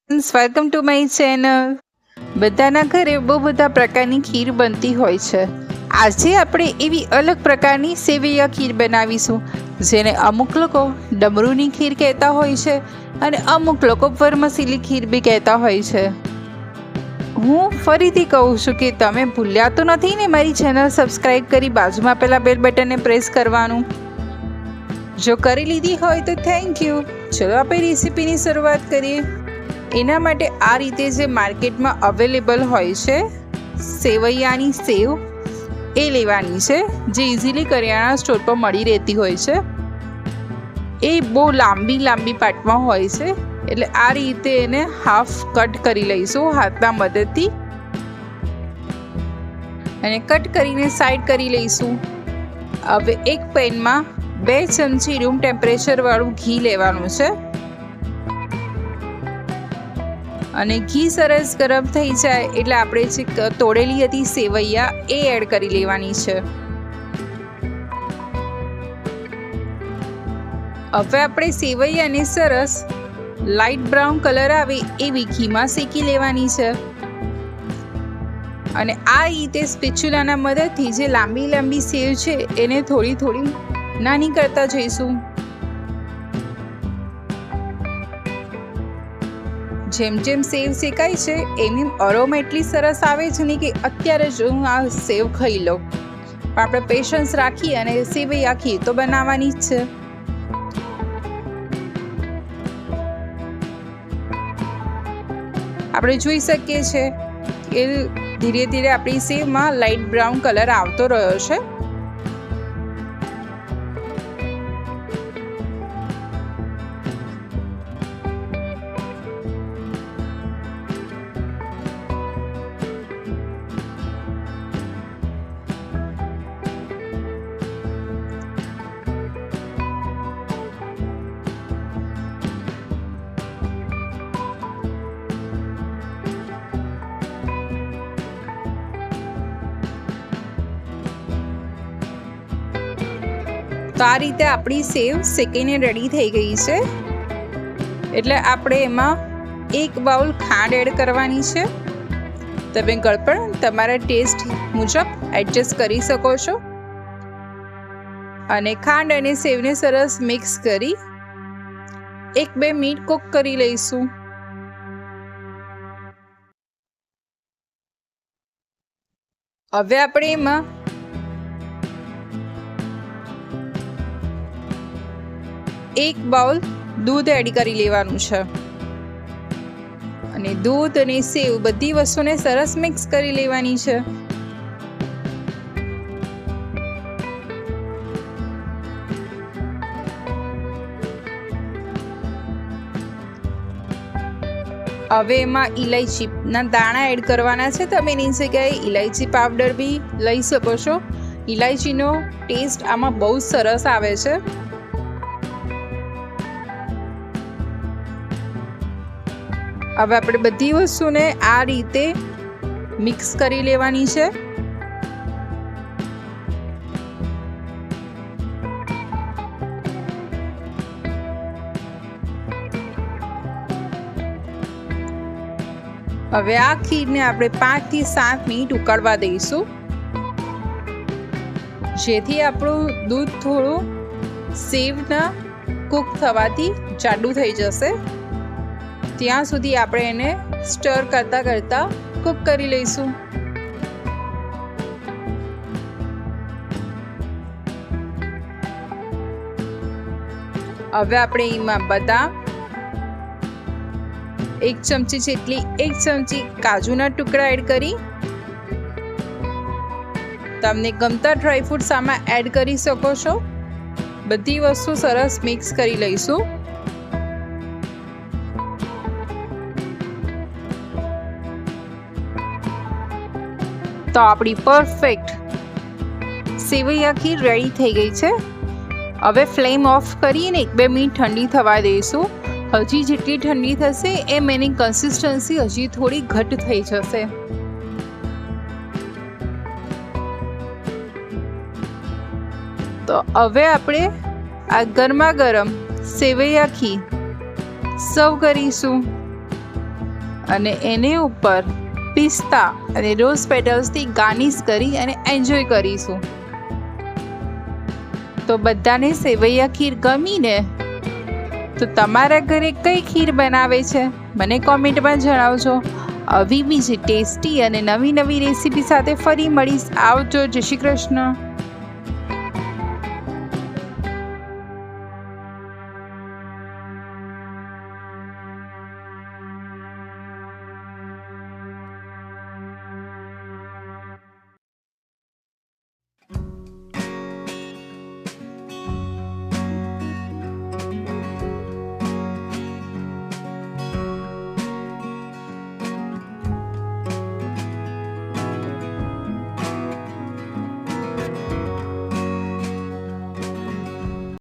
Welcome to my channel. બધાના ઘરે બહુ બધા પ્રકારની ખીર બનતી હોય છે। આજે આપણે એવી અલગ પ્રકારની સેવૈયા ખીર બનાવીશું, જેને અમુક લોકો ડમરૂની ખીર કહેતા હોય છે અને અમુક લોકો વરમસીલી ખીર બી કહેતા હોય છે। હું ફરીથી કહું છું કે તમે ભૂલ્યા તો નથી ને મારી ચેનલ સબસ્ક્રાઈબ કરી બાજુમાં પેલા બેલ બટનને પ્રેસ કરવાનું? જો કરી લીધી હોય તો થેન્ક યુ। ચલો આપણે રેસીપીની શરૂઆત કરીએ। એના માટે આ રીતે જે માર્કેટમાં અવેલેબલ હોય છે સેવૈયાની સેવ, એ લેવાની છે, જે ઇઝીલી કરિયાણા સ્ટોર પર મળી રહેતી હોય છે। એ બહુ લાંબી પાટમાં હોય છે, એટલે આ રીતે એને હાફ કટ કરી લઈશું હાથના મદદથી, અને કટ કરીને સાઈડ કરી લઈશું। હવે એક પેનમાં 2 ચમચી રૂમ ટેમ્પરેચર વાળું ઘી લેવાનું છે, અને ઘી સરસ ગરમ થઈ જાય એટલે આપણે જે તોડેલી હતી સેવૈયા એ એડ કરી લેવાની છે। હવે આપણે સેવૈયાને સરસ લાઇટ બ્રાઉન કલર આવે એવી ઘીમાં શેકી લેવાની છે, અને આ રીતે સ્પેચ્યુલાના મદદથી જે લાંબી સેવ છે એને થોડી નાની કરતા જઈશું। જેમ જેમ સેવ શેકાય છે એમ અરોમા એટલી સરસ આવે છે ને કે અત્યારે જ હું આ સેવ ખાઈ લઉં, પણ આપણે પેશન્સ રાખી અને સેવૈયા ખીર તો બનાવવાની જ છે। આપણે જોઈ શકીએ છીએ કે ધીરે ધીરે આપણી સેવમાં લાઇટ બ્રાઉન કલર આવતો રહ્યો છે। તો આ રીતે આપણી સેવ શેકીને રેડી થઈ ગઈ છે, એટલે આપણે એમાં 1 બાઉલ ખાંડ એડ કરવાની છે। તમે ગળપણ તમારા ટેસ્ટ મુજબ એડજસ્ટ કરી શકો છો, અને ખાંડ અને સેવને સરસ મિક્સ કરી 1-2 મિનિટ કૂક કરી લઈશું। હવે આપણે એમાં 1 બાઉલ દૂધ એડ કરી લેવાનું છે, અને દૂધ અને સેવ બધી વસ્તુને સરસ મિક્સ કરી લેવાની છે। હવે એમાં ઇલાયચીના દાણા એડ કરવાના છે। તમે એની જગ્યાએ ઇલાયચી પાવડર બી લઈ શકો છો। ઇલાયચીનો ટેસ્ટ આમાં બહુ સરસ આવે છે। હવે આપણે બધી વસ્તુને આ રીતે મિક્સ કરી લેવાની છે। હવે આ ખીરને આપણે 5 થી 7 મિનિટ ઉકળવા દઈશું, જેથી આપણું દૂધ થોડું સેવના કૂક થવાથી જાડું થઈ જશે। ત્યાં સુધી આપણે એને સ્ટર કરતા કૂક કરી લઈશું। હવે આપણે એમાં બદામ, 1 ચમચી જેટલી 1 ચમચી કાજુના ટુકડા એડ કરી, તમને ગમતા ડ્રાયફ્રૂટ્સ આમાં એડ કરી શકો છો। બધી વસ્તુ સરસ મિક્સ કરી લઈશું। તો આપણી પરફેક્ટ સેવૈયા ખીર રેડી થઈ ગઈ છે। હવે ફ્લેમ ઓફ કરીને 1-2 મિનિટ ઠંડી થવા દઈશું। હજી જેટલી ઠંડી થશે એમ એની કન્સિસ્ટન્સી હજી થોડી ઘટ થઈ જશે। તો હવે આપણે આ ગરમા ગરમ સેવૈયા ખીર સર્વ કરીશું। અને એને ઉપર પિસ્તા અને રોઝ પેટલ્સથી ગાર્નિશ કરી અને એન્જોય કરીશું. તો બધાને સેવૈયા ખીર ગમીને? તો તમારા ઘરે કઈ ખીર બનાવે છે મને કોમેન્ટમાં જણાવજો. આવી બીજી ટેસ્ટી અને નવી રેસીપી સાથે ફરી મળીશ. આવજો. જય શ્રી કૃષ્ણ.